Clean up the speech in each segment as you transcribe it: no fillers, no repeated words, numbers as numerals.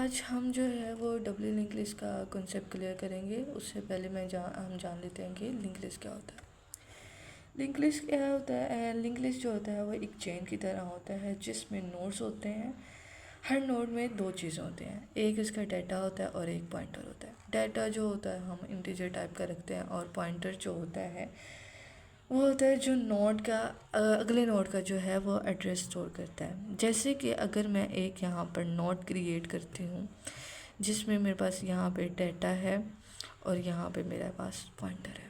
आज हम जो है वो डबल लिंक लिस्ट का कॉन्सेप्ट क्लियर करेंगे। उससे पहले हम जान लेते हैं कि लिंक लिस्ट क्या होता है। लिंक लिस्ट क्या होता है? लिंक लिस्ट जो होता है वो एक चेन की तरह होता है जिसमें नोड्स होते हैं। हर नोड में दो चीज़ें होती हैं, एक इसका डाटा होता है और एक पॉइंटर होता है। डाटा जो होता है हम इंटीजर टाइप का रखते हैं और पॉइंटर जो होता है वो होता है जो नोड का अगले नोड का जो है वो एड्रेस स्टोर करता है। जैसे कि अगर मैं एक यहाँ पर नोड क्रिएट करती हूँ जिसमें मेरे पास यहाँ पे डाटा है और यहाँ पे मेरे पास पॉइंटर है,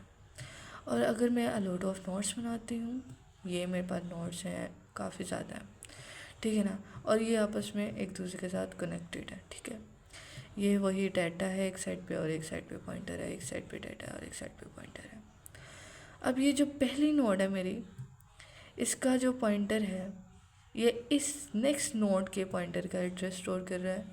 और अगर मैं अलॉट ऑफ नोड्स बनाती हूँ, ये मेरे पास नोड्स हैं काफ़ी ज़्यादा है, ठीक है ना, और ये आपस में एक दूसरे के साथ कनेक्टेड है, ठीक है। ये वही डाटा है एक साइड पे और एक साइड पे पॉइंटर है, एक साइड पे डाटा है और एक साइड पे पॉइंटर है। अब ये जो पहली नोड है मेरी, इसका जो पॉइंटर है ये इस नेक्स्ट नोड के पॉइंटर का एड्रेस स्टोर कर रहा है,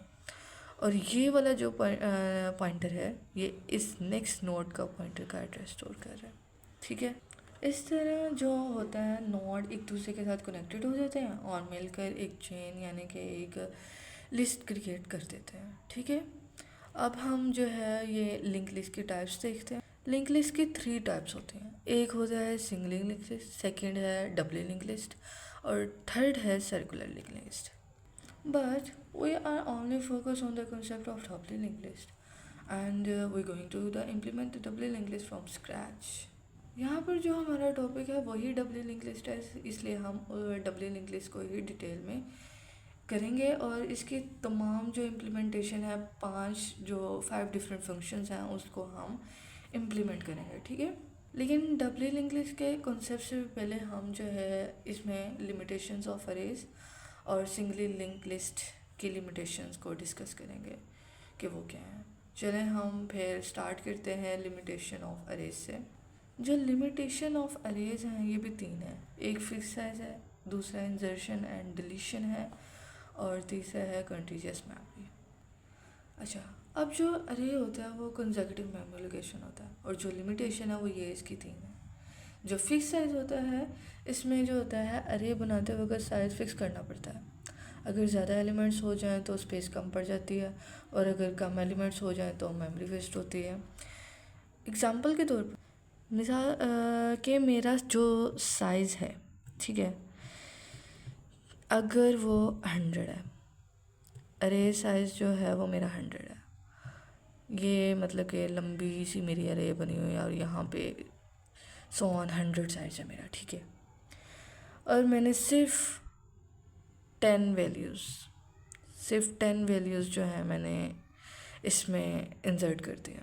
और ये वाला जो पॉइंटर है ये इस नेक्स्ट नोड का पॉइंटर का एड्रेस स्टोर कर रहा है, ठीक है। इस तरह जो होता है नोड एक दूसरे के साथ कनेक्टेड हो जाते हैं और मिलकर एक चेन यानी कि एक लिस्ट क्रिएट कर देते हैं, ठीक है। अब हम जो है ये लिंक लिस्ट की टाइप्स देखते हैं। लिंक लिस्ट की 3 टाइप्स होती हैं। एक होता है सिंगल लिंक लिस्ट, सेकेंड है डबल लिंक लिस्ट और थर्ड है circular link list. But we are only focused on the concept of double linked list, and we're going to implement the double linked list from scratch. यहाँ पर जो हमारा topic है वही double link list है, इसलिए हम डबल लिंक लिस्ट को ही डिटेल में करेंगे और इसकी तमाम जो इम्प्लीमेंटेशन है 5 डिफरेंट फंक्शंस हैं उसको हम इम्प्लीमेंट करेंगे, ठीक है। लेकिन डबल लिंक लिस्ट के कॉन्सेप्ट से पहले हम जो है इसमें लिमिटेशंस ऑफ अरेज और सिंगली लिंक लिस्ट की लिमिटेशंस को डिस्कस करेंगे कि वो क्या है। चलें हम फिर स्टार्ट करते हैं लिमिटेशन ऑफ अरेज से। जो लिमिटेशन ऑफ अरेज हैं ये भी 3 है। एक फिक्स साइज है, दूसरा इंसर्शन एंड डिलीशन है और तीसरा है कंटीजियस मेमोरी। अच्छा, अब जो अरे होता है वो कंसेक्यूटिव मेमोरी लोकेशन होता है और जो लिमिटेशन है वो ये इसकी 3 है। जो फिक्स साइज़ होता है इसमें जो होता है अरे बनाते वक्त साइज़ फिक्स करना पड़ता है। अगर ज़्यादा एलिमेंट्स हो जाएं तो स्पेस कम पड़ जाती है और अगर कम एलिमेंट्स हो जाएं तो मेमोरी वेस्ट होती है। एग्ज़ाम्पल के तौर पर मिसाल के मेरा जो साइज़ है, ठीक है, अगर वो 100 है, अरे साइज़ जो है वो मेरा 100 है, ये मतलब कि लंबी सी मेरी अरे बनी हुई है और यहाँ पे 100 साइज है मेरा, ठीक है। और मैंने सिर्फ 10 वैल्यूज़ जो है मैंने इसमें इंसर्ट कर दिया,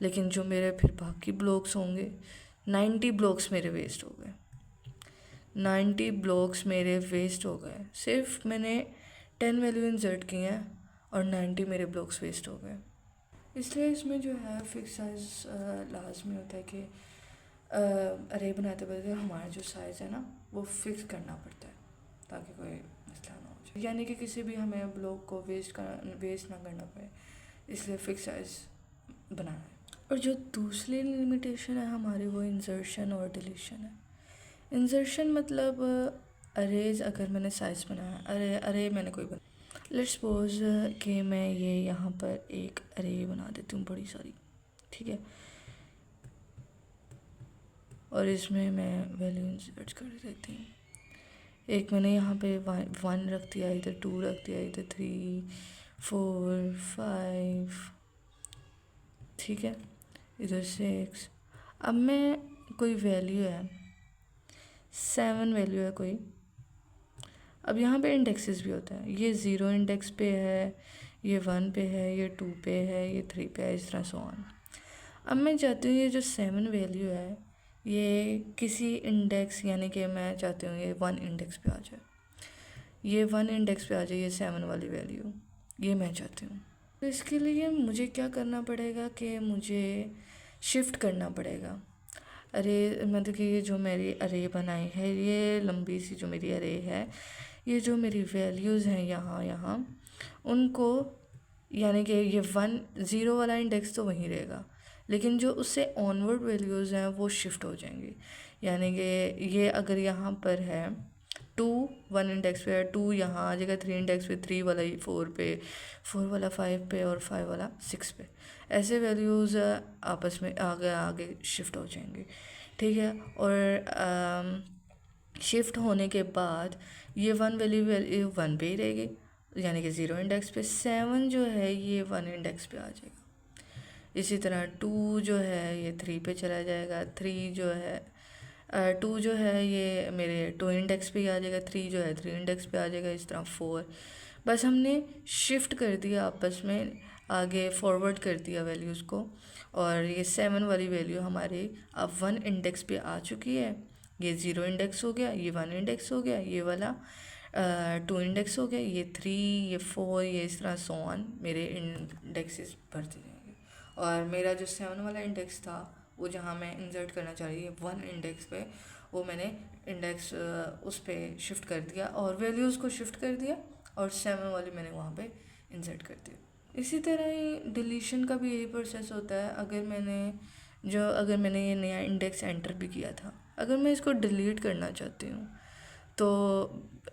लेकिन जो मेरे फिर बाकी ब्लॉक्स होंगे 90 ब्लॉक्स मेरे वेस्ट हो गए। 90 ब्लॉक्स मेरे वेस्ट हो गए, सिर्फ मैंने 10 वैल्यू इंसर्ट की हैं और 90 मेरे ब्लॉक्स वेस्ट हो गए। इसलिए इसमें जो है फिक्स साइज लाजमी होता है कि अरे बनाते बनाते हमारा जो साइज़ है ना वो फिक्स करना पड़ता है ताकि कोई मसला ना हो जाए, यानी कि किसी भी हमें ब्लॉक को वेस्ट ना करना पड़े, इसलिए फिक्स साइज बनाना है। और जो दूसरी लिमिटेशन है हमारी वो इंसर्शन और डिलीशन है। इंसर्शन मतलब अरेज अगर मैंने साइज़ बनाया, अरे मैंने कोई बना, लेट्स सपोज कि मैं ये यहाँ पर एक अरे बना देती हूँ बड़ी सारी, ठीक है, और इसमें मैं वैल्यू इंसर्ट कर देती हूँ। एक मैंने यहाँ पे 1 रख दिया, इधर 2 रख दिया, इधर 3 4 5, ठीक है, इधर 6। अब मैं कोई वैल्यू है 7 वैल्यू है कोई। अब यहाँ पे इंडेक्सेस भी होता है, ये 0 इंडेक्स पे है, ये 1 पे है, ये 2 पे है, ये 3 पे है, इस तरह सो ऑन। अब मैं चाहती हूँ ये जो 7 वैल्यू है ये किसी इंडेक्स, यानी कि मैं चाहती हूँ ये 1 इंडेक्स पे आ जाए, ये 1 इंडेक्स पे आ जाए, ये 7 वाली वैल्यू ये मैं चाहती हूँ। तो इसके लिए मुझे क्या करना पड़ेगा कि मुझे शिफ्ट करना पड़ेगा। अरे मतलब कि ये जो मेरी अरे बनाई है, ये लंबी सी जो मेरी अरे है, ये जो मेरी वैल्यूज़ हैं यहाँ उनको, यानी कि ये 0 वाला इंडेक्स तो वहीं रहेगा, लेकिन जो उससे ऑनवर्ड वैल्यूज़ हैं वो शिफ्ट हो जाएंगी। यानी कि ये अगर यहाँ पर है टू 1 इंडेक्स पे है, 2 यहाँ आ जाएगा 3 इंडेक्स पे, 3 वाला ही 4 पे, 4 वाला 5 पे और 5 वाला 6 पे। ऐसे वैल्यूज़ आपस में आगे आगे शिफ्ट हो जाएंगे, ठीक है। और शिफ्ट होने के बाद ये 1 वैल्यू 1 पे ही रहेगी, यानी कि 0 इंडेक्स पे। 7 जो है ये 1 इंडेक्स पे आ जाएगा। इसी तरह 2 जो है ये 3 पे चला जाएगा, 3 जो है 2 जो है ये मेरे 2 इंडेक्स पे ही आ जाएगा, 3 जो है 3 इंडेक्स पे आ जाएगा। इस तरह 4, बस हमने शिफ्ट कर दिया आपस में, आगे फॉरवर्ड कर दिया वैल्यूज़ को। और ये 7 वाली वैल्यू हमारी अब 1 इंडेक्स पे आ चुकी है। ये 0 इंडेक्स हो गया, ये 1 इंडेक्स हो गया, ये वाला 2 इंडेक्स हो गया, ये 3, ये 4, ये इस तरह सो ऑन मेरे इंडेक्सेस बढ़ते जाएंगे। और मेरा जो 7 वाला इंडेक्स था वो जहाँ मैं इंसर्ट करना चाह रही है 1 इंडेक्स पे, वो मैंने इंडेक्स उस पर शिफ्ट कर दिया और वैल्यूज़ को शिफ्ट कर दिया, और 7 वाली मैंने वहाँ पे इंसर्ट कर दिया। इसी तरह ही डिलीशन का भी यही प्रोसेस होता है। अगर मैंने ये नया इंडेक्स एंटर भी किया था, अगर मैं इसको डिलीट करना चाहती हूँ तो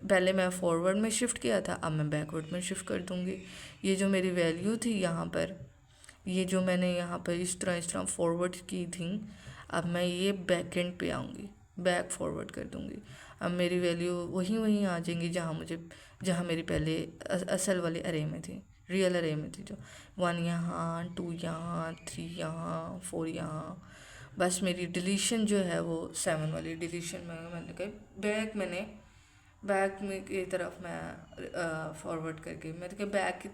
पहले मैं फॉरवर्ड में शिफ्ट किया था, अब मैं बैकवर्ड में शिफ्ट कर दूँगी। ये जो मेरी वैल्यू थी यहाँ पर, ये जो मैंने यहाँ पर इस तरह फॉरवर्ड की थी, अब मैं ये बैक एंड पे आऊँगी, बैक फॉरवर्ड कर दूँगी। अब मेरी वैल्यू वहीं आ जाएंगी जहाँ मेरी पहले असल वाली अरे में थी, रियल अरे में थी, जो 1 यहाँ, 2 यहाँ, 3 यहाँ, 4 यहाँ। बस मेरी डिलीशन जो है वो 7 वाली डिलीशन में मैंने कही बैक में की तरफ मैं फॉरवर्ड करके, मतलब कि बैक की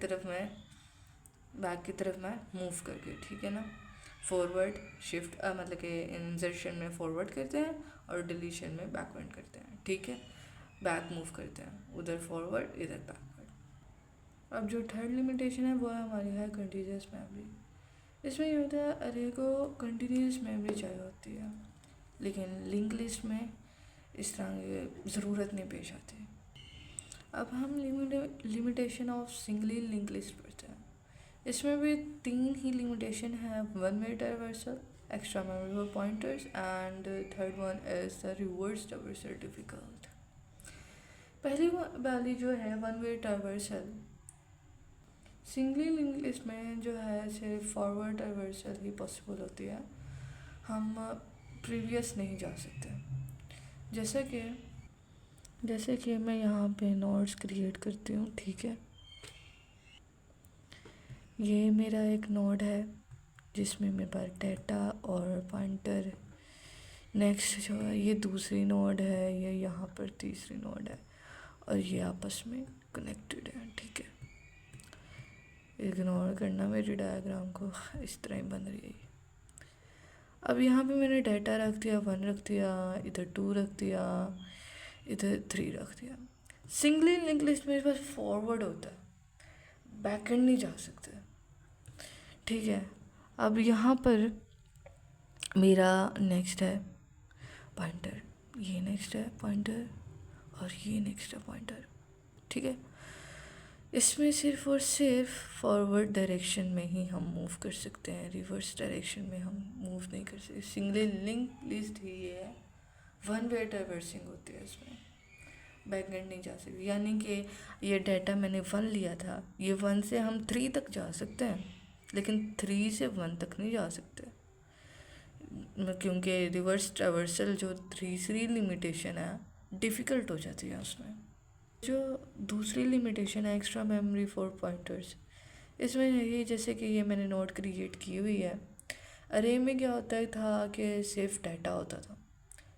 तरफ मैं मूव करके, ठीक है ना। फॉरवर्ड शिफ्ट मतलब कि इंसर्शन में फॉरवर्ड करते हैं और डिलीशन में बैकवर्ड करते हैं, ठीक है। बैक मूव करते हैं, उधर फॉरवर्ड इधर बैकवर्ड। अब जो थर्ड लिमिटेशन है वो हमारी है कंटीन्यूअस मेमोरी। इसमें ये होता है अरे को कंटिन्यूस मेमोरी चाहिए होती है, लेकिन लिंक लिस्ट में इस तरह की ज़रूरत नहीं पेश आती। अब हम limitation of singly link list पढ़ते हैं। इसमें भी 3 ही लिमिटेशन है, 1 way traversal, extra memory for pointers, and third one is the reverse traversal difficult. पहली वाली जो है 1 way traversal, singly link list में जो है सिर्फ फॉरवर्ड ट्रावर्सल ही पॉसिबल होती है, हम प्रीवियस नहीं जा सकते। जैसे कि मैं यहाँ पे नोड्स क्रिएट करती हूँ, ठीक है। ये मेरा एक नोड है जिसमें मेरे पास डेटा और पॉइंटर, नेक्स्ट जो है ये दूसरी नोड है, ये यहाँ पर तीसरी नोड है, और ये आपस में कनेक्टेड है, ठीक है। इग्नोर करना मेरी डायग्राम को, इस तरह ही बन रही है। अब यहाँ पे मैंने डाटा रख दिया, 1 रख दिया, इधर 2 रख दिया, इधर 3 रख दिया। सिंगली लिंक लिस्ट में बस फॉरवर्ड होता है, बैकएंड नहीं जा सकते, ठीक है। अब यहाँ पर मेरा नेक्स्ट है पॉइंटर, ये नेक्स्ट है पॉइंटर, और ये नेक्स्ट है पॉइंटर, ठीक है। इसमें सिर्फ और सिर्फ फॉरवर्ड डायरेक्शन में ही हम मूव कर सकते हैं, रिवर्स डायरेक्शन में हम मूव नहीं कर सकते। सिंगली लिंक लिस्ट ही ये है, 1 वे ट्रैवर्सिंग होती है, इसमें बैकएंड नहीं जा सकती। यानी कि ये डाटा मैंने 1 लिया था, ये 1 से हम 3 तक जा सकते हैं, लेकिन 3 से 1 तक नहीं जा सकते, क्योंकि रिवर्स ट्रैवर्सल जो तीसरी लिमिटेशन है डिफ़िकल्ट हो जाती है उसमें। जो दूसरी लिमिटेशन है एक्स्ट्रा मेमोरी फॉर पॉइंटर्स, इसमें यही जैसे कि ये मैंने नोट क्रिएट की हुई है। अरे में क्या होता था कि सिर्फ डाटा होता था,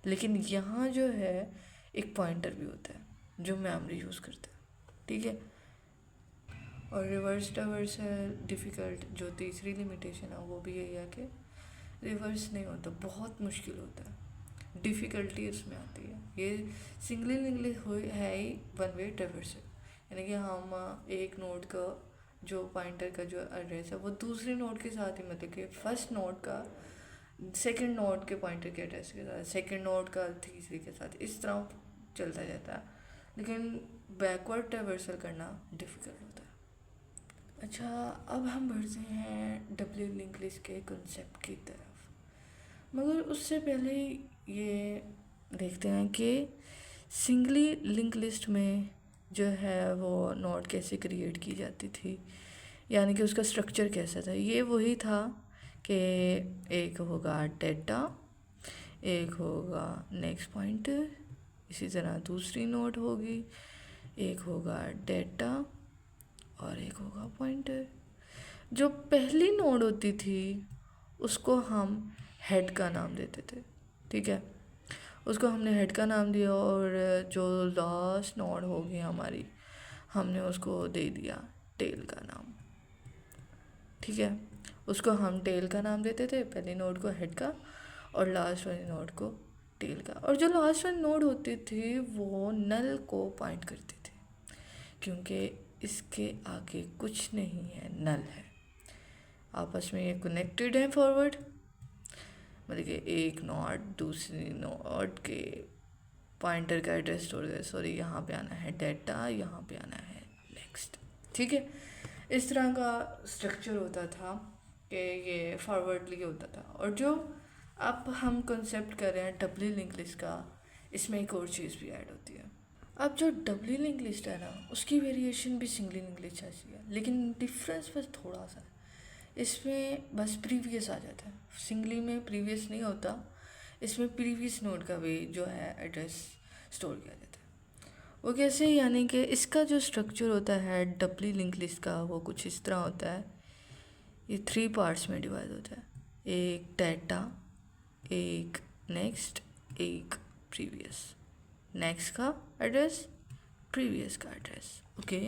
लेकिन यहाँ जो है एक पॉइंटर भी होता है जो मेमोरी यूज़ करता है, ठीक है। और रिवर्स ट्रैवर्सल डिफ़िकल्ट जो तीसरी लिमिटेशन है वो भी यही है कि रिवर्स नहीं होता, बहुत मुश्किल होता है, डिफ़िकल्टी उसमें आती है। ये सिंगली लिंक लिस्ट है ही 1 वे ट्रैवर्सल, यानी कि हम एक नोड का जो पॉइंटर का जो एड्रेस है वो दूसरे नोड के साथ ही, मतलब कि फर्स्ट नोड का सेकंड नोड के पॉइंटर के एड्रेस के साथ, सेकंड नोड का तीसरे के साथ, इस तरह चलता जाता है। लेकिन बैकवर्ड ट्रैवर्सल करना डिफ़िकल्ट होता है। अच्छा, अब हम बढ़ते हैं डब्ल्यू लिंक लिस्ट के कॉन्सेप्ट की तरफ, मगर उससे पहले ये देखते हैं कि सिंगली लिंक लिस्ट में जो है वो नोड कैसे क्रिएट की जाती थी, यानी कि उसका स्ट्रक्चर कैसा था। ये वही था कि एक होगा डेटा, एक होगा नेक्स्ट पॉइंटर, इसी तरह दूसरी नोड होगी, एक होगा डेटा और एक होगा पॉइंटर। जो पहली नोड होती थी उसको हम हेड का नाम देते थे, ठीक है, उसको हमने हेड का नाम दिया। और जो लास्ट नोड होगी हमारी, हमने उसको दे दिया टेल का नाम, ठीक है। उसको हम टेल का नाम देते थे, पहली नोड को हेड का और लास्ट वाली नोड को टेल का। और जो लास्ट वाली नोड होती थी वो नल को पॉइंट करती थी, क्योंकि इसके आगे कुछ नहीं है, नल है। आपस में ये कनेक्टेड है फॉरवर्ड, मतलब कि एक नोड दूसरी नोड के पॉइंटर का एड्रेस स्टोर करे। सॉरी, यहाँ पे आना है डेटा, यहाँ पे आना है नेक्स्ट, ठीक है। इस तरह का स्ट्रक्चर होता था कि ये फॉरवर्डली होता था। और जो अब हम कंसेप्ट कर रहे हैं डबली लिंक लिस्ट का, इसमें एक और चीज़ भी ऐड होती है। अब जो डबली लिंक लिस्ट है ना, उसकी वेरिएशन भी सिंगली लिंक लिस्ट जैसी है, लेकिन डिफरेंस बस थोड़ा सा है। इसमें बस प्रीवियस आ जाता है, सिंगली में प्रीवियस नहीं होता, इसमें प्रीवियस नोड का भी जो है एड्रेस स्टोर किया जाता है। वो कैसे, यानी कि इसका जो स्ट्रक्चर होता है डबली लिंक लिस्ट का, वो कुछ इस तरह होता है। ये 3 पार्ट्स में डिवाइड होता है, एक डेटा, एक नेक्स्ट, एक प्रीवियस। नेक्स्ट का एड्रेस, प्रीवियस का एड्रेस, ओके।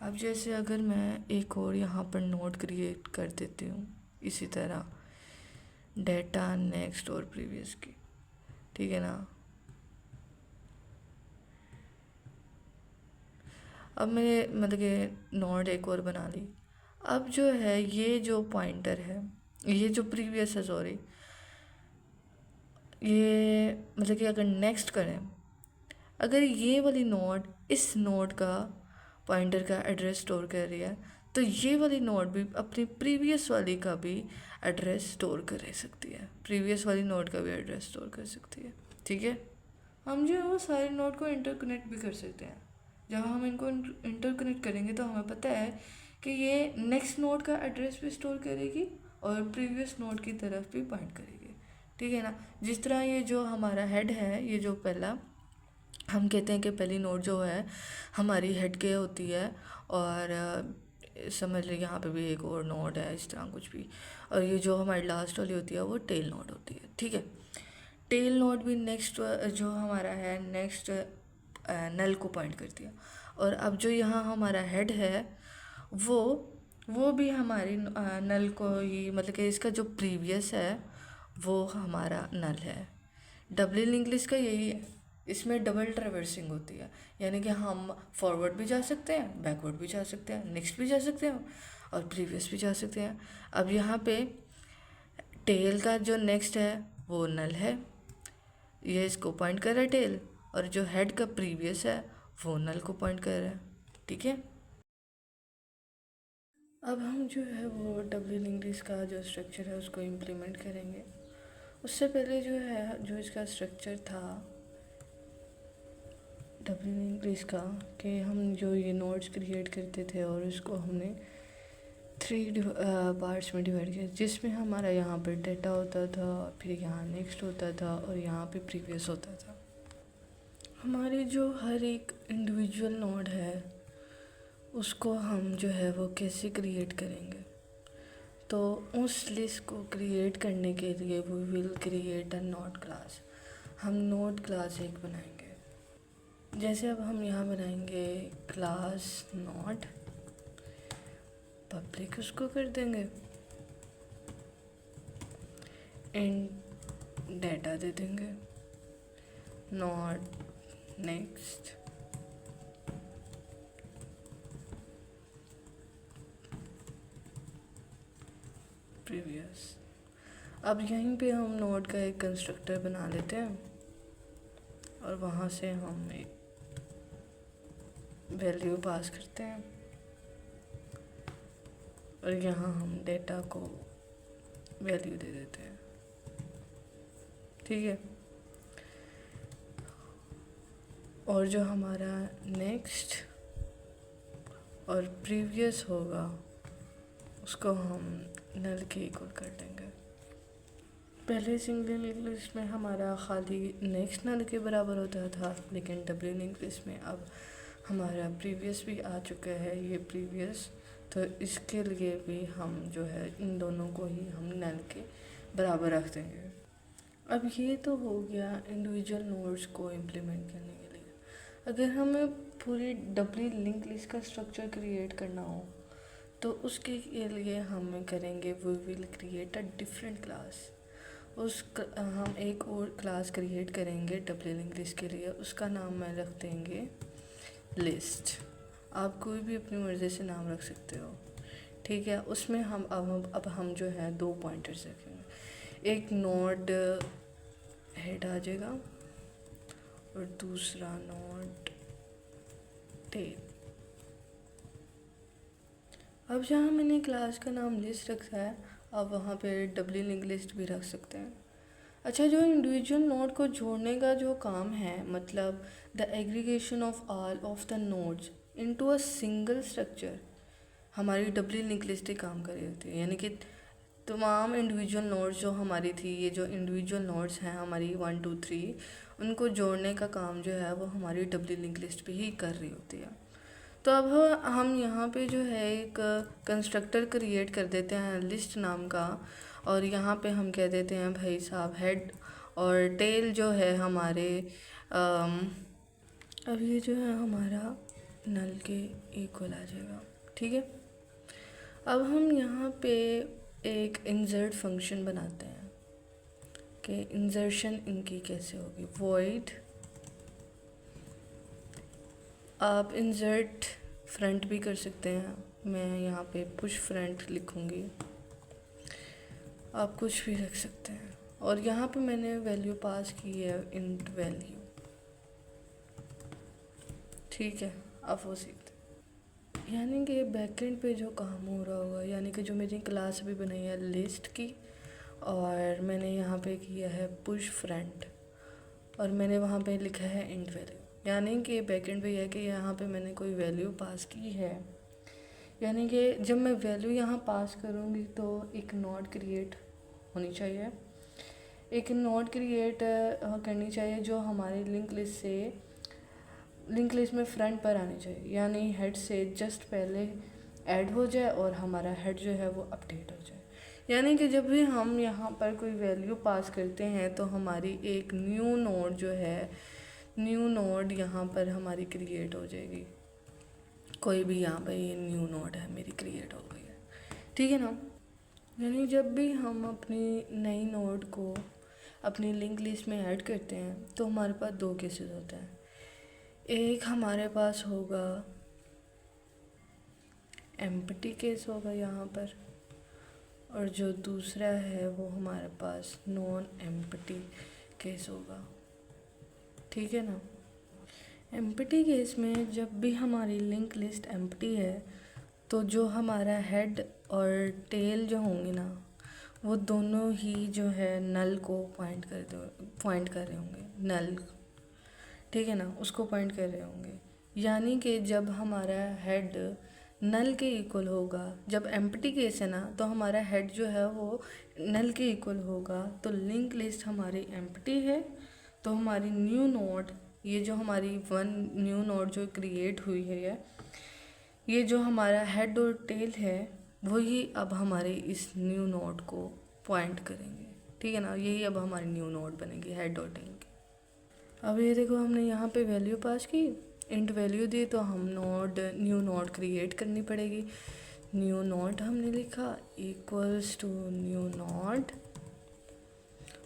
अब जैसे अगर मैं एक और यहाँ पर नोड क्रिएट कर देती हूँ इसी तरह, डेटा, नेक्स्ट और प्रीवियस की, ठीक है ना। अब मैंने मतलब कि नोड एक और बना ली। अब जो है ये जो पॉइंटर है, ये जो प्रीवियस है, सॉरी, ये मतलब कि अगर नेक्स्ट करें, अगर ये वाली नोड इस नोड का पॉइंटर का एड्रेस स्टोर कर रही है, तो ये वाली नोड भी अपनी प्रीवियस वाली का भी एड्रेस स्टोर कर सकती है, प्रीवियस वाली नोड का भी एड्रेस स्टोर कर सकती है, ठीक है। हम जो है वो सारे नोड को इंटरकनेक्ट भी कर सकते हैं। जब हम इनको इंटरकनेक्ट करेंगे तो हमें पता है कि ये नेक्स्ट नोड का एड्रेस भी स्टोर करेगी और प्रीवियस नोड की तरफ भी पॉइंट करेगी, ठीक है ना। जिस तरह ये जो हमारा हेड है, ये जो पहला हम कहते हैं कि पहली नोड जो है हमारी हेड के होती है, और समझ लीजिए यहाँ पे भी एक और नोड है, इस तरह कुछ भी। और ये जो हमारी लास्ट वाली होती है वो टेल नोड होती है, ठीक है। टेल नोड भी नेक्स्ट जो हमारा है नेक्स्ट नल को पॉइंट करती है। और अब जो यहाँ हमारा हेड है वो भी हमारी नल को ही, मतलब कि इसका जो प्रीवियस है वो हमारा नल है। डबली लिंक लिस्ट का यही है, इसमें डबल ट्रैवर्सिंग होती है, यानी कि हम फॉरवर्ड भी जा सकते हैं, बैकवर्ड भी जा सकते हैं, नेक्स्ट भी जा सकते हैं और प्रीवियस भी जा सकते हैं। अब यहाँ पे टेल का जो नेक्स्ट है वो नल है, ये इसको पॉइंट कर रहा है टेल, और जो हेड का प्रीवियस है वो नल को पॉइंट कर रहा है, ठीक है। अब हम जो है वो डबली लिंक लिस्ट का जो स्ट्रक्चर है उसको इम्प्लीमेंट करेंगे। उससे पहले जो है जो इसका स्ट्रक्चर था डबली लिंक लिस्ट का, कि हम जो ये नोड्स क्रिएट करते थे और इसको हमने 3 पार्ट्स में डिवाइड किया, जिसमें हमारा यहाँ पर डेटा होता था, फिर यहाँ नेक्स्ट होता था और यहाँ पे प्रीवियस होता था। हमारी जो हर एक इंडिविजुअल नोड है उसको हम जो है वो कैसे क्रिएट करेंगे, तो उस लिस्ट को क्रिएट करने के लिए we will create a node class. हम नोड क्लास एक बनाएंगे। जैसे अब हम यहाँ बनाएंगे क्लास नोड, पब्लिक उसको कर देंगे, एंड डेटा दे देंगे, नोड नेक्स्ट, प्रीवियस। अब यहीं पे हम नोड का एक कंस्ट्रक्टर बना लेते हैं और वहाँ से हम एक वैल्यू पास करते हैं और यहाँ हम डेटा को वैल्यू दे देते हैं, ठीक है। और जो हमारा नेक्स्ट और प्रीवियस होगा उसको हम नल के इक्वल कर देंगे। पहले सिंगल इंग्लिश में हमारा खाली नेक्स्ट नल के बराबर होता था, लेकिन डबल इंग्लिश में अब हमारा प्रीवियस भी आ चुका है, ये प्रीवियस, तो इसके लिए भी हम जो है इन दोनों को ही हम नल के बराबर रख देंगे। अब ये तो हो गया इंडिविजुअल नोड्स को इम्प्लीमेंट करने के लिए। अगर हमें पूरी डबली लिंक लिस्ट का स्ट्रक्चर क्रिएट करना हो तो उसके लिए हम करेंगे we will create a different class. हम एक और क्लास क्रिएट करेंगे डबली लिंक लिस्ट के लिए, उसका नाम मैं रख देंगे लिस्ट। आप कोई भी अपनी मर्ज़ी से नाम रख सकते हो, ठीक है। उसमें हम अब हम जो है 2 पॉइंटर्स रखेंगे, एक नोड हेड आ जाएगा और दूसरा नोड टेल। अब जहाँ मैंने क्लास का नाम लिस्ट रखा है, अब वहाँ पे डबली लिंक लिस्ट भी रख सकते हैं। अच्छा, जो इंडिविजुअल नोड को जोड़ने का जो काम है, मतलब the aggregation of all of the nodes into a single structure, हमारी डबली लिंक लिस्ट ही काम कर रही होती है। यानी कि तमाम इंडिविजुअल नोड्स जो हमारी थी, ये जो इंडिविजुअल नोड्स हैं हमारी 1 2 3, उनको जोड़ने का काम जो है वो हमारी डबली लिंक लिस्ट भी ही कर रही होती है। तो अब हम यहाँ पे जो है एक कंस्ट्रक्टर क्रिएट कर देते हैं लिस्ट नाम का, और यहाँ पे हम कह देते हैं भाई साहब हेड, और टेल जो है हमारे अब ये जो है हमारा नल के इक्वल आ जाएगा, ठीक है। अब हम यहाँ पे एक इंसर्ट फंक्शन बनाते हैं कि इंसर्शन इनकी कैसे होगी। वॉइड, आप इंसर्ट फ्रंट भी कर सकते हैं, मैं यहाँ पे पुश फ्रंट लिखूँगी, आप कुछ भी रख सकते हैं। और यहाँ पे मैंने वैल्यू पास की है इंट वैल्यू, ठीक है। आप वो सीखते यानी कि बैकएंड पे जो काम हो रहा होगा, यानी कि जो मेरी क्लास अभी बनाई है लिस्ट की, और मैंने यहाँ पे किया है पुश फ्रंट, और मैंने वहाँ पे लिखा है इंट वैल्यू, यानी कि बैकएंड पे है कि यहाँ पे मैंने कोई वैल्यू पास की है। यानी कि जब मैं वैल्यू यहाँ पास करूँगी तो एक नोड क्रिएट होनी चाहिए, एक नोड क्रिएट करनी चाहिए जो हमारी लिंक लिस्ट में फ्रंट पर आनी चाहिए, यानी हेड से जस्ट पहले ऐड हो जाए और हमारा हेड जो है वो अपडेट हो जाए। यानी कि जब भी हम यहाँ पर कोई वैल्यू पास करते हैं तो हमारी एक न्यू नोड जो है, न्यू नोड यहाँ पर हमारी क्रिएट हो जाएगी। कोई भी यहाँ पर ये न्यू नोड है मेरी क्रिएट हो गई है, ठीक है ना। यानी जब भी हम अपनी नई नोड को अपनी लिंक लिस्ट में ऐड करते हैं तो हमारे पास 2 केसेस होते हैं। एक हमारे पास होगा एम्प्टी केस होगा यहाँ पर, और जो दूसरा है वो हमारे पास नॉन एम्प्टी केस होगा, ठीक है ना। एम्प्टी केस में जब भी हमारी लिंक लिस्ट एम्प्टी है तो जो हमारा हेड और टेल जो होंगे ना, वो दोनों ही जो है नल को पॉइंट कर रहे होंगे, नल, ठीक है ना, उसको पॉइंट कर रहे होंगे। यानी कि जब हमारा हेड नल के इक्वल होगा, जब एम्प्टी केस है ना तो हमारा हेड जो है वो नल के इक्वल होगा, तो लिंक लिस्ट हमारी एम्प्टी है, तो हमारी न्यू नोड, ये जो हमारी न्यू नोड जो क्रिएट हुई है, ये जो हमारा हेड और टेल है वही अब हमारे इस न्यू नोड को पॉइंट करेंगे, ठीक है ना। यही अब हमारी न्यू नोड बनेगी हेड और टेल की। अब ये देखो हमने यहाँ पे वैल्यू पास की, इंट वैल्यू दी, तो हम न्यू नोड क्रिएट करनी पड़ेगी। न्यू नोड हमने लिखा इक्वल्स टू न्यू नोड,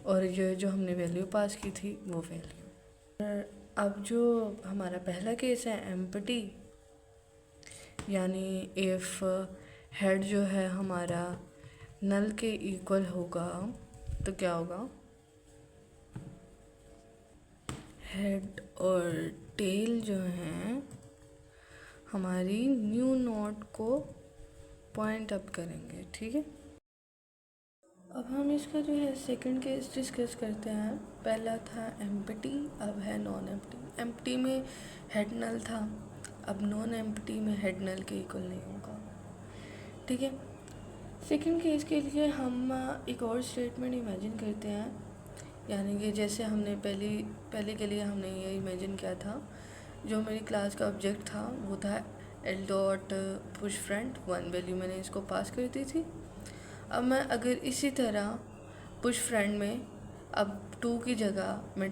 और ये जो हमने वैल्यू पास की थी वो वैल्यू। अब जो हमारा पहला केस है एम्प्टी, यानी इफ़ हेड जो है हमारा नल के इक्वल होगा तो क्या होगा, हेड और टेल जो हैं हमारी न्यू नोड को पॉइंट अप करेंगे, ठीक है। अब हम इसका जो है सेकंड केस डिस्कस करते हैं। पहला था एम्प्टी, अब है नॉन एम्प्टी। एम्प्टी में हेड नल था, अब नॉन एम्प्टी में हेड नल के इक्वल नहीं होगा। ठीक है। सेकंड केस के लिए हम एक और स्टेटमेंट इमेजिन करते हैं, यानी कि जैसे हमने पहले के लिए हमने ये इमेजिन किया था, जो मेरी क्लास का ऑब्जेक्ट था वो था L dot push front 1 value मैंने इसको पास कर दी थी। अब मैं अगर इसी तरह पुश फ्रंट में अब 2 की जगह मैं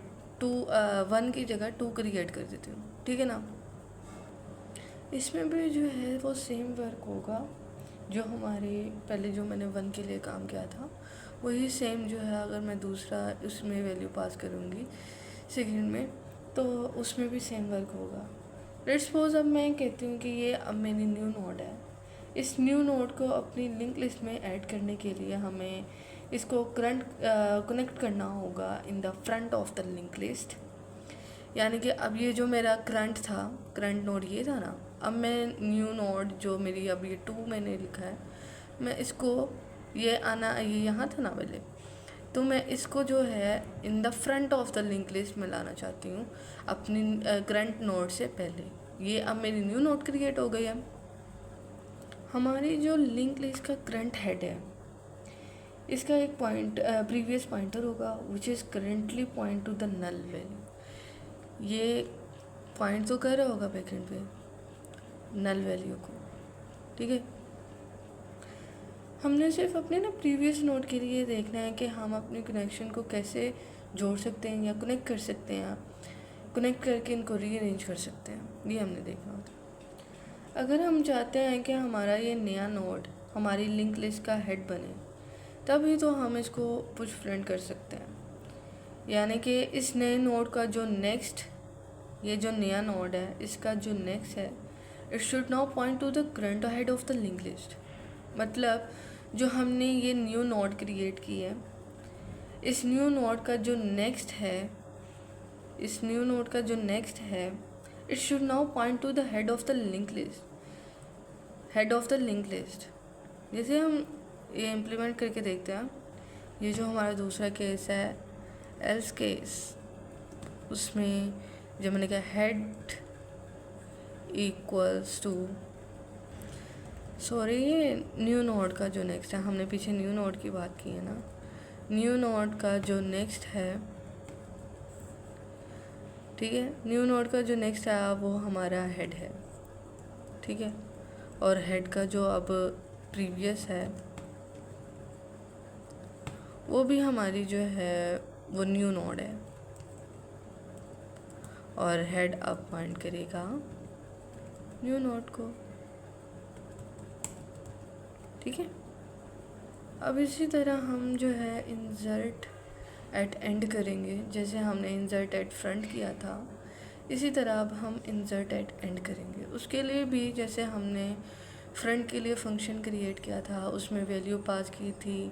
1 की जगह 2 क्रिएट कर देती हूँ, ठीक है ना। इसमें भी जो है वो सेम वर्क होगा जो हमारे पहले जो मैंने 1 के लिए काम किया था, वही सेम जो है अगर मैं दूसरा उसमें वैल्यू पास करूँगी सेकेंड में, तो उसमें भी सेम वर्क होगा। लेट्स सपोज अब मैं कहती हूँ कि ये अब मेरी न्यू नोड है। इस न्यू नोड को अपनी लिंक लिस्ट में ऐड करने के लिए हमें इसको कनेक्ट करना होगा in the front of the link list. यानी कि अब ये जो मेरा करंट नोड ये था ना, अब मैं न्यू नोड जो मेरी अब ये 2 मैंने लिखा है, मैं इसको ये यहाँ था ना पहले, तो मैं इसको जो है in the front of the link list में लाना चाहती हूँ अपनी करंट नोड से पहले। ये अब मेरी न्यू नोड क्रिएट हो गई है। हमारी जो लिंक लिस्ट का करंट हेड है, इसका एक प्रीवियस पॉइंटर होगा which is currently point to the null value. ये पॉइंट तो कर रहा होगा बैकेंड पे नल वैल्यू को, ठीक है। हमने सिर्फ अपने ना प्रीवियस नोड के लिए देखना है कि हम अपने कनेक्शन को कैसे जोड़ सकते हैं या कनेक्ट कर सकते हैं, कनेक्ट करके इनको रीअरेंज कर सकते हैं, ये हमने देखना होता है। अगर हम चाहते हैं कि हमारा ये नया नोड हमारी लिंक लिस्ट का हेड बने, तभी तो हम इसको पुश फ्रंट कर सकते हैं। यानी कि इस नए नोड का जो नेक्स्ट, ये जो नया नोड है इसका जो नेक्स्ट है, it should now point to the current head of the link list. मतलब जो हमने ये न्यू नोड क्रिएट की है, इस न्यू नोड का जो नेक्स्ट है, it should now point to the head of the link list. जैसे हम ये इम्प्लीमेंट करके देखते हैं। ये जो हमारा दूसरा केस है एल्स केस, उसमें जब मैंने कहा हेड इक्वल्स टू, ये न्यू नोड का जो नेक्स्ट है, हमने पीछे न्यू नोड की बात की है ना, न्यू नोड का जो नेक्स्ट है, ठीक है, न्यू नोड का जो नेक्स्ट है वो हमारा हेड है, ठीक है। और हेड का जो अब प्रीवियस है वो भी हमारी जो है वो न्यू नोड है, और हेड अब पॉइंट करेगा न्यू नोड को, ठीक है। अब इसी तरह हम जो है इंसर्ट एट एंड करेंगे, जैसे हमने इंसर्ट एट फ्रंट किया था, इसी तरह अब हम इंसर्ट एट एंड करेंगे। उसके लिए भी जैसे हमने फ्रंट के लिए फंक्शन क्रिएट किया था, उसमें वैल्यू पास की थी,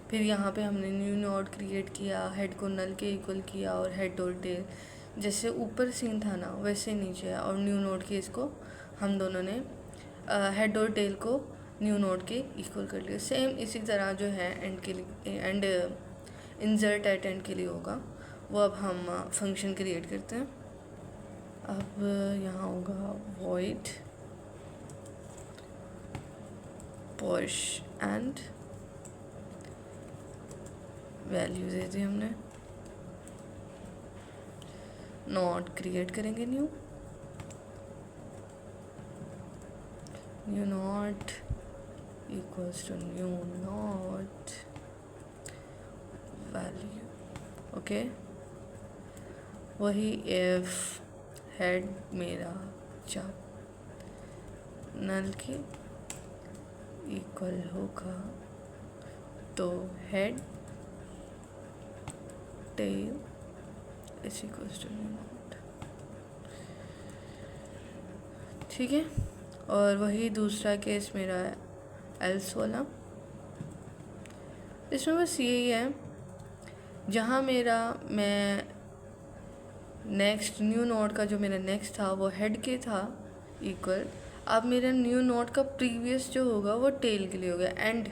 फिर यहाँ पे हमने न्यू नोड क्रिएट किया, हेड को नल के इक्वल किया, और हेड और टेल जैसे ऊपर सीन था ना वैसे नीचे, और न्यू नोड के इसको हम दोनों ने हेड और टेल को न्यू नोड के इक्वल कर लिया। सेम इसी तरह जो है एंड के लिए, एंड इंसर्ट एट एंड के लिए होगा, वो अब हम फंक्शन क्रिएट करते हैं। अब यहाँ होगा void push एंड वैल्यू दे दी हमने, नोड क्रिएट करेंगे new node equals to new node value, okay. वही इफ हेड मेरा जब नल के इक्वल होगा तो head tail is equals to new node, ठीक है। और वही दूसरा केस मेरा है एल्स वाला। इसमें बस यही है, जहाँ मैं नेक्स्ट न्यू नोड का जो मेरा नेक्स्ट था वो हेड के था इक्वल, अब मेरा न्यू नोड का प्रीवियस जो होगा वो टेल के लिए होगा। एंड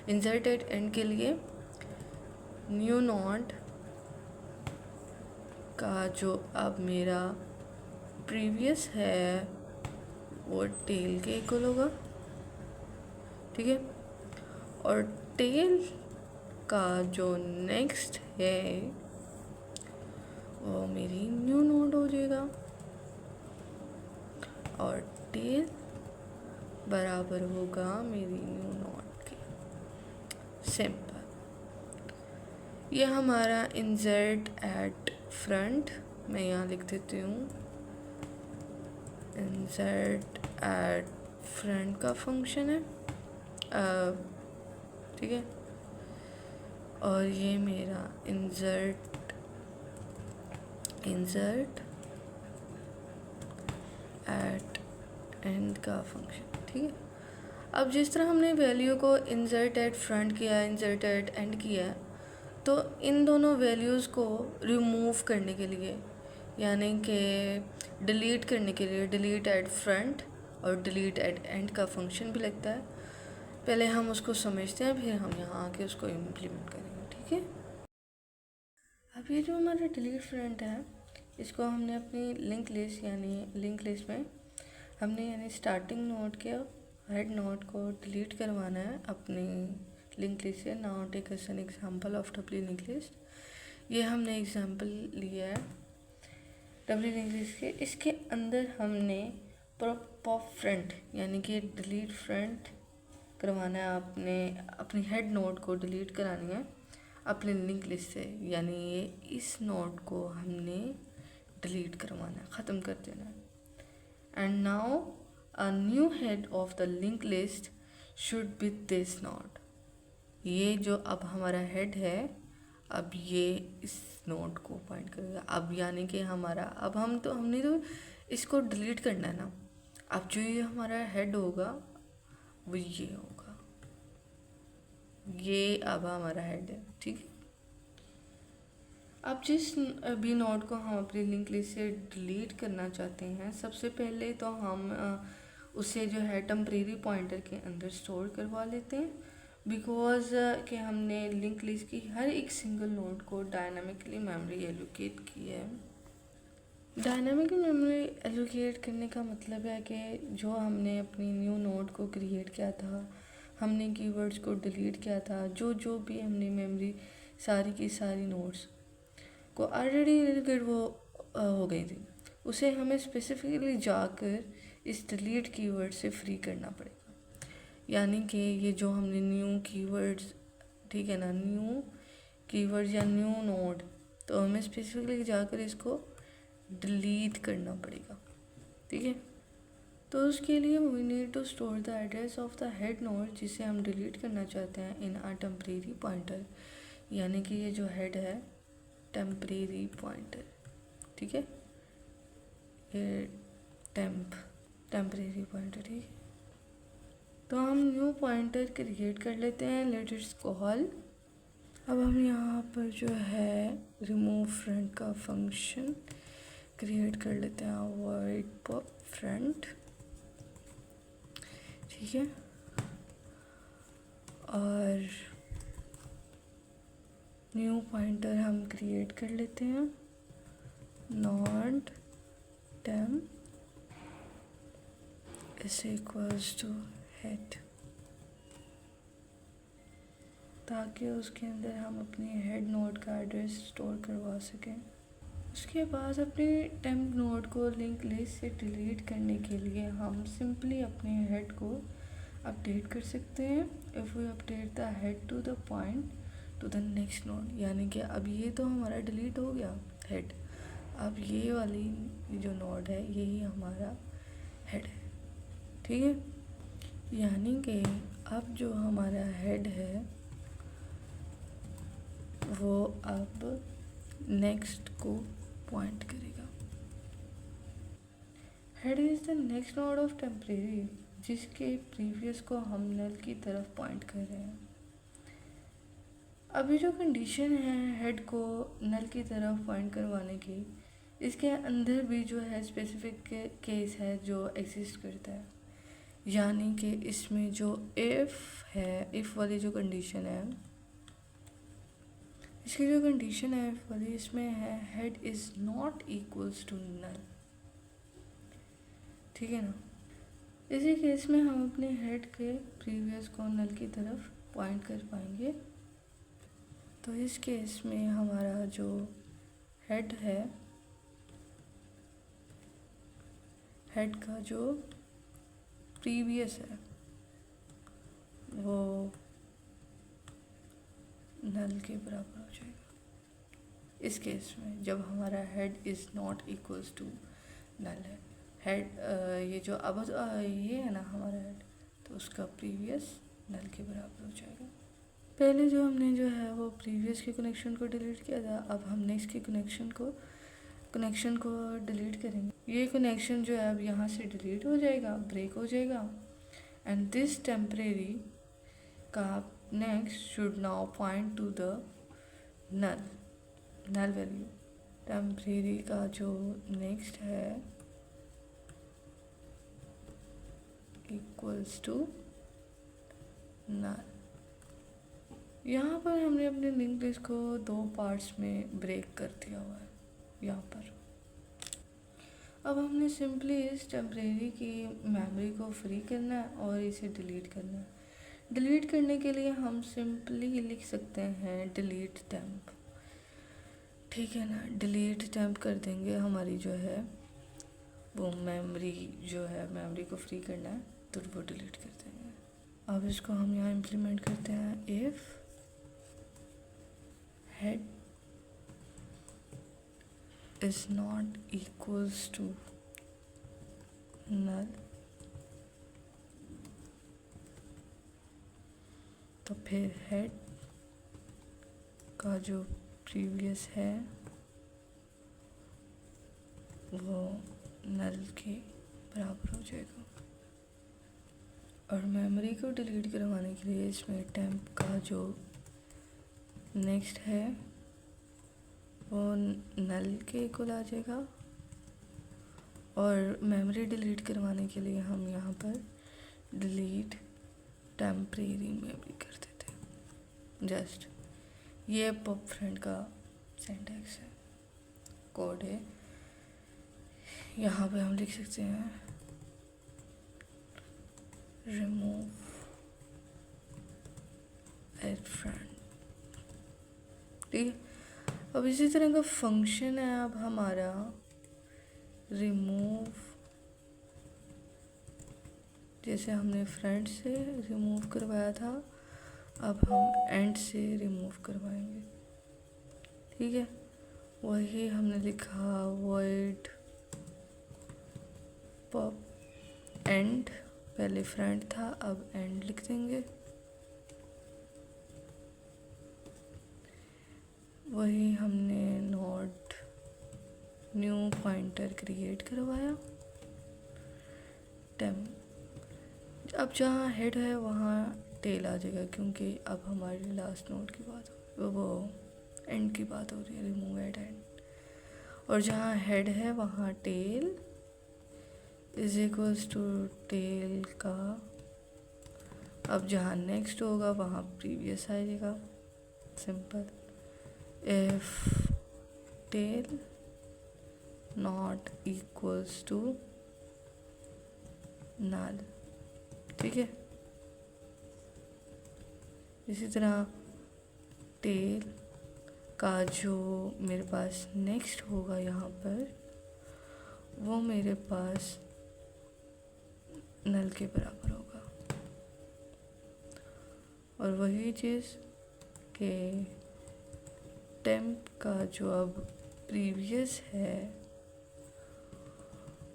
इंसर्ट एट एंड के लिए न्यू नोड का जो अब मेरा प्रीवियस है वो टेल के इक्वल होगा, ठीक है। और टेल का जो नेक्स्ट है वो मेरी न्यू नोड हो जाएगा, और टेल बराबर होगा मेरी न्यू नोड के। सिंपल। ये हमारा इंसर्ट एट फ्रंट, मैं यहाँ लिख देती हूँ इंसर्ट एट फ्रंट का फंक्शन है, ठीक है। और ये मेरा इंसर्ट एट एंड का फंक्शन, ठीक है। अब जिस तरह हमने वैल्यू को इंसर्ट एट फ्रंट किया, इंसर्ट एट एंड किया, तो इन दोनों वैल्यूज़ को रिमूव करने के लिए, यानी कि डिलीट करने के लिए, डिलीट एट फ्रंट और डिलीट एट एंड का फंक्शन भी लगता है। पहले हम उसको समझते हैं, फिर हम यहाँ आके उसको इम्प्लीमेंट करेंगे, ठीक है। अब ये जो हमारा डिलीट फ्रंट है, इसको हमने अपनी लिंक लिस्ट, यानी लिंक लिस्ट में हमने यानी स्टार्टिंग नोड के हेड नोड को डिलीट करवाना है अपनी लिंक लिस्ट से। Now take us an example of W link list. ये हमने एग्जांपल लिया है डब्ल्यू लिंक लिस्ट के। इसके अंदर हमने पॉप फ्रंट यानी कि डिलीट फ्रंट करवाना है, अपनी हेड नोड को डिलीट करानी है अपने लिंक लिस्ट से, यानी ये इस नोड को हमने डिलीट करवाना है, ख़त्म कर देना है। And now a new head of the link list should be this node. ये जो अब हमारा हेड है, अब ये इस नोड को पॉइंट करेगा। अब यानी कि हमारा, अब हमने तो इसको डिलीट करना है ना। अब जो ये हमारा हेड होगा वो ये होगा, ये अब हमारा हेड है, ठीक है। अब जिस भी नोड को हम अपनी लिंक लिस्ट से डिलीट करना चाहते हैं, सबसे पहले तो हम उसे जो है टेम्परेरी पॉइंटर के अंदर स्टोर करवा लेते हैं, बिकॉज कि हमने लिंक लिस्ट की हर एक सिंगल नोड को डायनामिकली मेमोरी एलोकेट की है। डायनामिक मेमोरी एलोकेट करने का मतलब है कि जो हमने अपनी न्यू नोड को क्रिएट किया था, हमने कीवर्ड्स को डिलीट किया था, जो भी हमने मेमोरी सारी की सारी नोड्स को ऑलरेडी एलोकेट वो हो गई थी, उसे हमें स्पेसिफिकली जाकर इस डिलीट कीवर्ड से फ्री करना पड़ेगा। यानी कि ये जो हमने न्यू कीवर्ड्स, ठीक है ना, न्यू कीवर्ड्स या न्यू नोड, तो हमें स्पेसिफिकली जाकर इसको डिलीट करना पड़ेगा, ठीक है। तो उसके लिए we need to store the address of the head node जिसे हम डिलीट करना चाहते हैं इन अ टेम्परेरी पॉइंटर, यानी कि ये जो हेड है टेम्परेरी पॉइंटर, ठीक है, ये टेम्परेरी पॉइंटर, ठीक है। तो हम न्यू पॉइंटर क्रिएट कर लेते हैं, लेट इट्स कॉल। अब हम यहाँ पर जो है रिमूव फ्रंट का फंक्शन क्रिएट कर लेते हैं, वॉइड पॉप फ्रंट, ठीक है। और न्यू पॉइंटर हम क्रिएट कर लेते हैं node temp is equals to head, ताकि उसके अंदर हम अपनी हेड नोड का एड्रेस स्टोर करवा सकें। उसके बाद अपने टेम्प नोड को लिंक लिस्ट से डिलीट करने के लिए हम सिंपली अपने हेड को अपडेट कर सकते हैं। If we update the head to the point to the next node, यानी कि अब ये तो हमारा डिलीट हो गया हेड, अब ये वाली जो नोड है यही हमारा हेड है, ठीक है। यानी कि अब जो हमारा हेड है वो अब नेक्स्ट को पॉइंट करेगा। Head is the next node of temporary, जिसके प्रीवियस को हम नल की तरफ पॉइंट कर रहे हैं। अभी जो कंडीशन है हेड को नल की तरफ पॉइंट करवाने की, इसके अंदर भी जो है स्पेसिफिक केस है जो एग्जिस्ट करता है, यानी कि इसमें जो इफ़ है, इफ़ वाली जो कंडीशन है, इसकी जो कंडीशन है वाली इसमें है head is not equals to null, ठीक है ना। इसी केस में हम अपने हेड के प्रीवियस को नल की तरफ पॉइंट कर पाएंगे। तो इस केस में हमारा जो हेड है, हेड का जो प्रीवियस है वो नल के बराबर हो जाएगा। इस केस में जब हमारा head is not equals to null है, हेड ये जो अब ये है ना हमारा हेड, तो उसका प्रीवियस नल के बराबर हो जाएगा। पहले जो हमने जो है वो प्रीवियस के कनेक्शन को डिलीट किया था, अब हम नेक्स्ट के कनेक्शन को डिलीट करेंगे। ये कनेक्शन जो है अब यहाँ से डिलीट हो जाएगा, ब्रेक हो जाएगा। एंड दिस टेम्परेरी का next should now point to the null value. Temporary का जो नेक्स्ट है इक्वल्स टू नल। यहाँ पर हमने अपने लिंक लिस्ट को 2 पार्ट्स में ब्रेक कर दिया हुआ है यहाँ पर। अब हमने सिंपली इस टेम्परेरी की मेमोरी को फ्री करना है और इसे डिलीट करना है। डिलीट करने के लिए हम सिंपली लिख सकते हैं डिलीट टेम्प, ठीक है ना। डिलीट टेम्प कर देंगे, हमारी जो है वो मेमोरी जो है, मेमोरी को फ्री करना है तो वो डिलीट कर देंगे। अब इसको हम यहाँ इम्प्लीमेंट करते हैं। If head is not equals to null, तो फिर हेड का जो प्रीवियस है वो नल के बराबर हो जाएगा। और मेमोरी को डिलीट करवाने के लिए इसमें टेम्प का जो नेक्स्ट है वो नल के इक्वल आ जाएगा। और मेमोरी डिलीट करवाने के लिए हम यहाँ पर डिलीट टेम्परेरी मेमोरी कर देते हैं। जस्ट ये पॉप फ्रेंड का सिंटैक्स है, कोड है। यहाँ पे हम लिख सकते हैं रिमूव एड फ्रेंड, ठीक है। अब इसी तरह का फंक्शन है अब हमारा रिमूव, जैसे हमने फ्रेंड से रिमूव करवाया था अब हम एंड से रिमूव करवाएंगे, ठीक है। वही हमने लिखा वॉइड पॉप एंड, पहले फ्रेंड था अब एंड लिख देंगे। वही हमने नोट न्यू पॉइंटर क्रिएट करवाया टेम। अब जहाँ हेड है वहाँ टेल आ जाएगा, क्योंकि अब हमारी लास्ट नोट की बात हो, वो एंड की बात हो रही है, रिमूव एट एंड। और जहाँ हेड है वहाँ tail is equals to tail का, अब जहाँ नेक्स्ट होगा वहाँ प्रीवियस आ जाएगा। Simple, if tail not equals to null, ठीक है। इसी तरह टेल का जो मेरे पास नेक्स्ट होगा यहाँ पर वो मेरे पास नल के बराबर होगा। और वही चीज़ के टेम्प का जो अब प्रीवियस है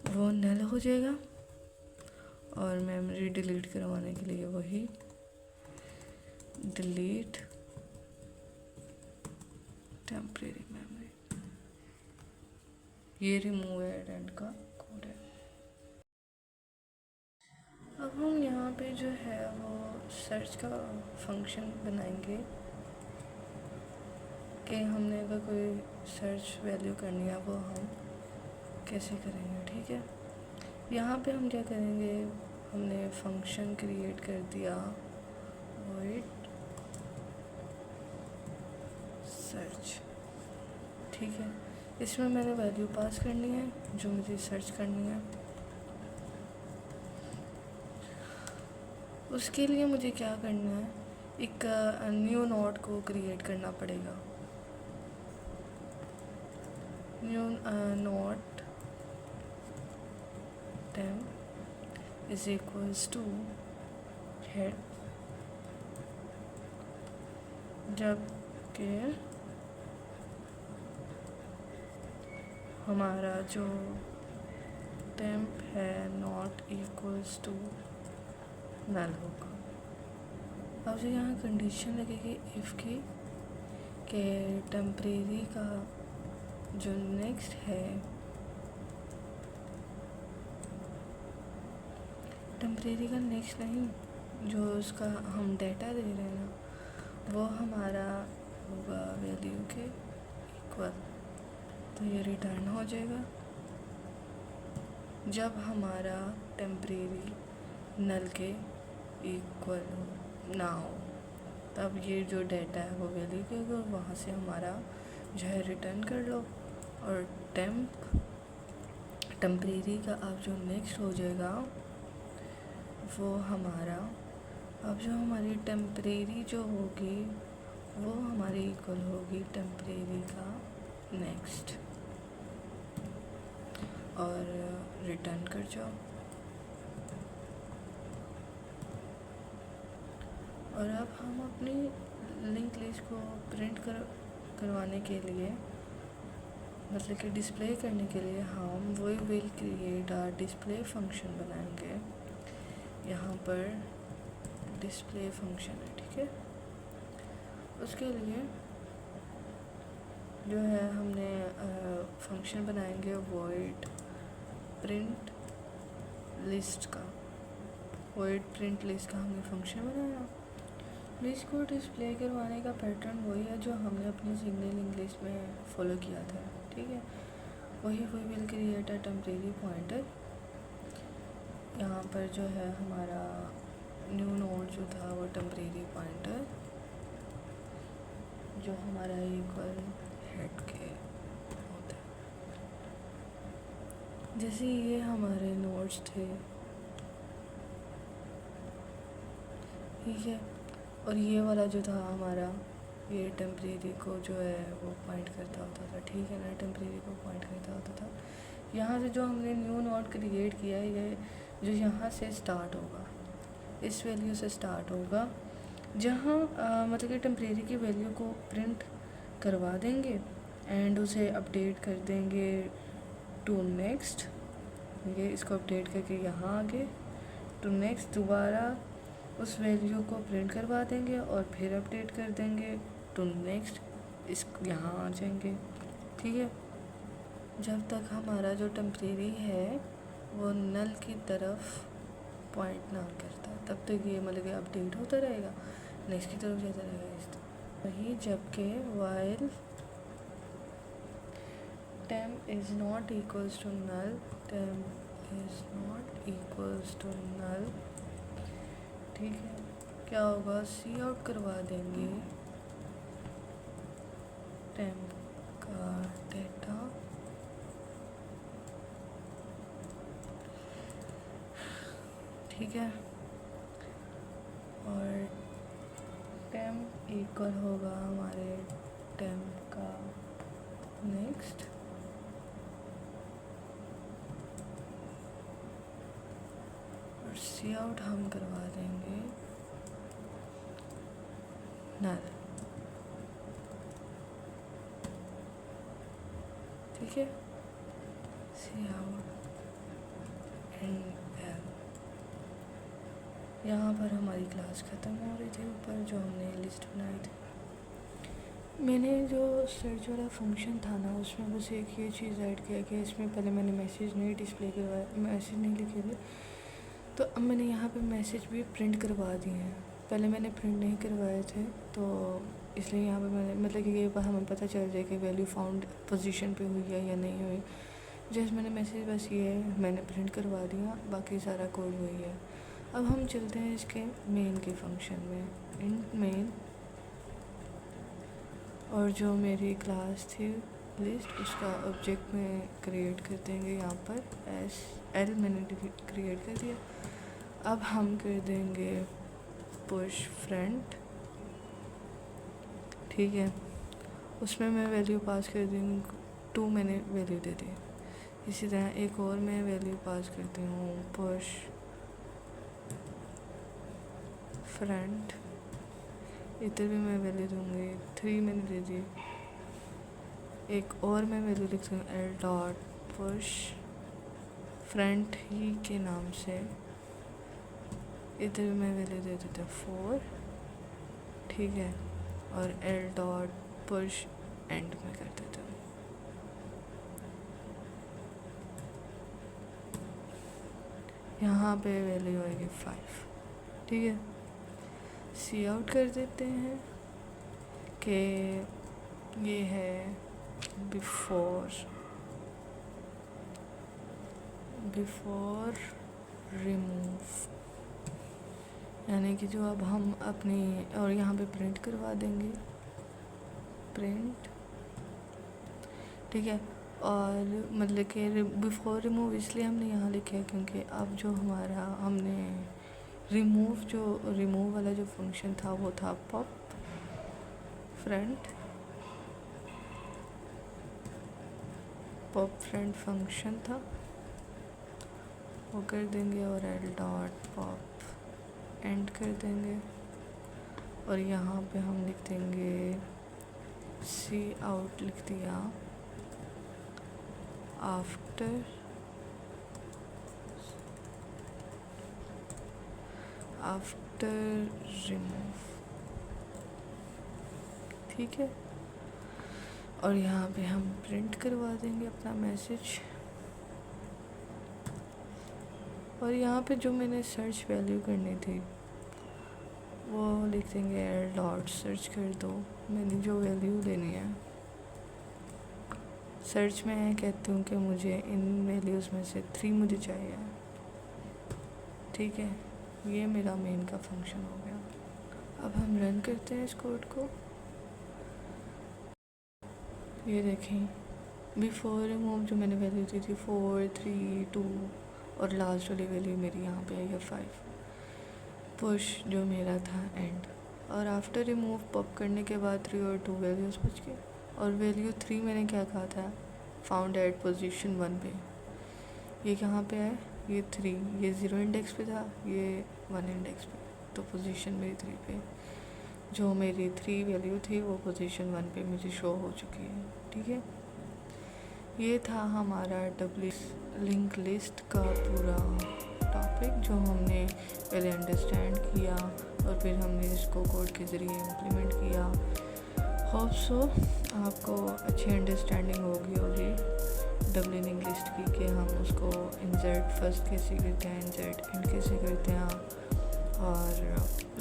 वो नल हो जाएगा। और मेमोरी डिलीट करवाने के लिए वही डिलीट टेम्परेरी मेमोरी, ये रिमूव एड एंड का कोड है। अब हम यहाँ पे जो है वो सर्च का फंक्शन बनाएंगे कि हमने अगर कोई सर्च वैल्यू करनी है वो हम कैसे करेंगे, ठीक है। यहाँ पे हम क्या करेंगे, हमने फंक्शन क्रिएट कर दिया वॉइड सर्च। ठीक है, इसमें मैंने वैल्यू पास करनी है जो मुझे सर्च करनी है। उसके लिए मुझे क्या करना है, एक न्यू नोड को क्रिएट करना पड़ेगा। New node temp is equals to head, जबकि हमारा जो temp है नॉट इक्वल्स टू नल होगा। अब जो यहाँ कंडीशन लगेगी इफ़ की कि टेम्परेरी का जो नेक्स्ट है, टेम्परेरी का नेक्स्ट नहीं, जो उसका हम डेटा दे रहे हैं ना, वो हमारा होगा वैल्यू के इक्वल। तो ये रिटर्न हो जाएगा जब हमारा टेम्परेरी नल के इक्वल ना हो, तब ये जो डेटा है वो वैल्यू के इक्वल, वहाँ से हमारा जो है रिटर्न कर लो। और टेम्परेरी का अब जो नेक्स्ट हो जाएगा वो हमारा, अब जो हमारी टेम्परेरी जो होगी वो हमारी इक्वल होगी टेम्परेरी का नेक्स्ट, और रिटर्न कर जाओ। और अब हम अपनी लिंक लिस्ट को प्रिंट करवाने के लिए, मतलब कि डिस्प्ले करने के लिए, हम we will create a display function बनाएंगे। यहाँ पर डिस्प्ले फंक्शन है, ठीक है। उसके लिए जो है हमने फंक्शन बनाएंगे वॉइड प्रिंट लिस्ट का। वॉइड प्रिंट लिस्ट का हमने फंक्शन बनाया। लिस्ट को डिस्प्ले करवाने का पैटर्न वही है जो हमने अपनी सिग्नलिंग लिस्ट में फॉलो किया था, ठीक है। वही will create a temporary pointer. यहाँ पर जो है हमारा न्यू नोड जो था वो टेम्परेरी पॉइंटर, जो हमारा इक्वल हेड के होता है। जैसे ये हमारे नोड्स थे, ठीक है, और ये वाला जो था हमारा, ये टेम्परेरी को जो है वो पॉइंट करता होता था, ठीक है ना, टेम्परेरी को पॉइंट करता होता था। यहाँ से जो हमने न्यू नोड क्रिएट किया है, ये जो यहाँ से स्टार्ट होगा, इस वैल्यू से स्टार्ट होगा, जहाँ मतलब कि टेम्परेरी की वैल्यू को प्रिंट करवा देंगे एंड उसे अपडेट कर देंगे टू नेक्स्ट। ये इसको अपडेट करके यहाँ आगे टू नेक्स्ट दोबारा उस वैल्यू को प्रिंट करवा देंगे और फिर अपडेट कर देंगे टू नेक्स्ट, इस यहाँ आ जाएंगे, ठीक है। जब तक हमारा जो टेम्परेरी है वो नल की तरफ पॉइंट ना करता, तब तक ये मतलब कि अपडेट होता रहेगा, नेक्स्ट की तरफ जाता रहेगा इस तरह। वही जबकि while temp is not equals to null, temp is not equals to null, ठीक है, क्या होगा, सी आउट करवा देंगे temp का डेटा, ठीक है, और temp इक्वल होगा हमारे temp का नेक्स्ट, और सी आउट हम करवा देंगे नल, ठीक है, सी आउट एंड एल। यहाँ पर हमारी क्लास ख़त्म हो रही थी, ऊपर जो हमने लिस्ट बनाई थी। मैंने जो सर्च वाला फंक्शन था ना, उसमें बस एक ये चीज़ ऐड किया कि इसमें पहले मैंने मैसेज नहीं डिस्प्ले करवाया, मैसेज नहीं लिखे थे, तो अब मैंने यहाँ पे मैसेज भी प्रिंट करवा दिए हैं। पहले मैंने प्रिंट नहीं करवाए थे, तो इसलिए यहाँ पे मैंने मतलब कि ये हमें पता चल जाए कि वैल्यू फाउंड पोजीशन पे हुई है या नहीं हुई। जैसे मैंने मैसेज बस ये है मैंने प्रिंट करवा दिया, बाकी सारा कोड वही है। अब हम चलते हैं इसके मेन के फंक्शन में, इन मेन, और जो मेरी क्लास थी लिस्ट, उसका ऑब्जेक्ट में क्रिएट कर देंगे यहाँ पर SL मैंने क्रिएट कर दिया। अब हम कर देंगे पुश फ्रंट, ठीक है। उसमें मैं वैल्यू पास कर दूँगी 2, मैंने वैल्यू दे दी। इसी तरह एक और मैं वैल्यू पास करती हूँ पुश फ्रंट, इधर भी मैं वैल्यू दूँगी 3, मैंने दे दी। एक और मैं वैल्यू लिखती हूँ L डॉट पुश फ्रंट ही के नाम से, इधर भी मैं वैल्यू दे देती हूँ 4, ठीक है। और L डॉट पुश एंड में कर देती हूँ। यहाँ पे वैल्यू आएगी 5, ठीक है। सी आउट कर देते हैं कि ये है बिफोर रिमूव, यानी कि जो अब हम अपनी, और यहाँ पे प्रिंट करवा देंगे प्रिंट, ठीक है। और मतलब कि बिफोर रिमूव इसलिए हमने यहाँ लिखा है क्योंकि अब जो हमारा हमने रिमूव वाला जो फंक्शन था वो था पॉप फ्रंट फंक्शन था, वो कर देंगे और L डॉट पॉप एंड कर देंगे। और यहाँ पे हम लिख देंगे सी आउट, लिख दिया आफ्टर रिमूव, ठीक है। और यहाँ पे हम प्रिंट करवा देंगे अपना मैसेज। और यहाँ पे जो मैंने सर्च वैल्यू करनी थी वो लिख देंगे L डॉट सर्च कर दो, मैंने जो वैल्यू लेनी है। सर्च में मैं कहती हूँ कि मुझे इन वैल्यूज़ में से 3 मुझे चाहिए, ठीक है। ये मेरा मेन का फंक्शन हो गया। अब हम रन करते हैं इस कोड को। ये देखें बिफोर रिमूव जो मैंने वैल्यू दी थी 4, 3, 2 और लास्ट वाली वैल्यू मेरी यहाँ पे आई है 5। पुश जो मेरा था एंड, और आफ्टर रिमूव पॉप करने के बाद 3 और 2 वैल्यूज़ बच गए। और वैल्यू 3 मैंने क्या कहा था, फाउंड एट पोजीशन 1 पे, ये कहाँ पे है, ये 3, ये 0 इंडेक्स पे था, ये 1 इंडेक्स पे, तो पोजीशन मेरी 3 पे, जो मेरी 3 वैल्यू थी वो पोजीशन 1 पे मुझे शो हो चुकी है, ठीक है। ये था हमारा लिंक लिस्ट का पूरा टॉपिक जो हमने पहले अंडरस्टैंड किया और फिर हमने इसको कोड के ज़रिए इम्प्लीमेंट किया। होप सो आपको अच्छी अंडरस्टैंडिंग होगी डबल लिंक लिस्ट की, कि हम उसको इंसर्ट फर्स्ट कैसे करते हैं, इंसर्ट एंड कैसे करते हैं, और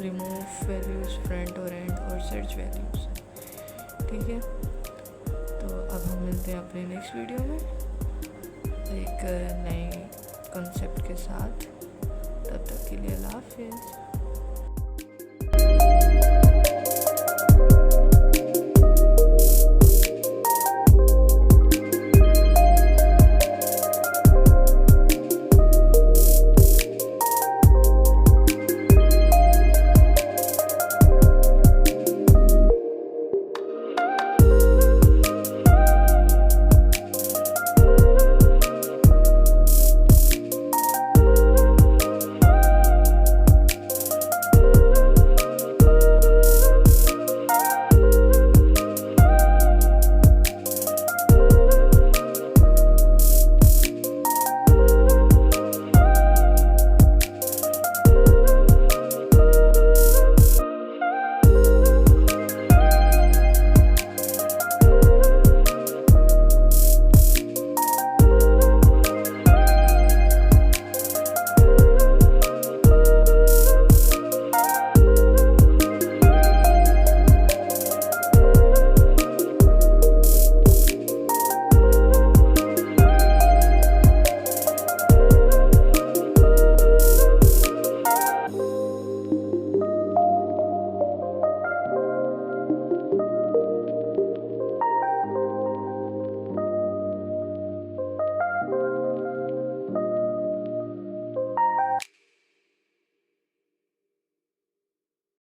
रिमूव वैल्यूज़ फ्रंट और एंड और सर्च वैल्यूज़, ठीक है। तो अब हम मिलते हैं अपने नेक्स्ट वीडियो में एक नए कॉन्सेप्ट के साथ। तब तक के लिए अल्लाह हाफ़िज़।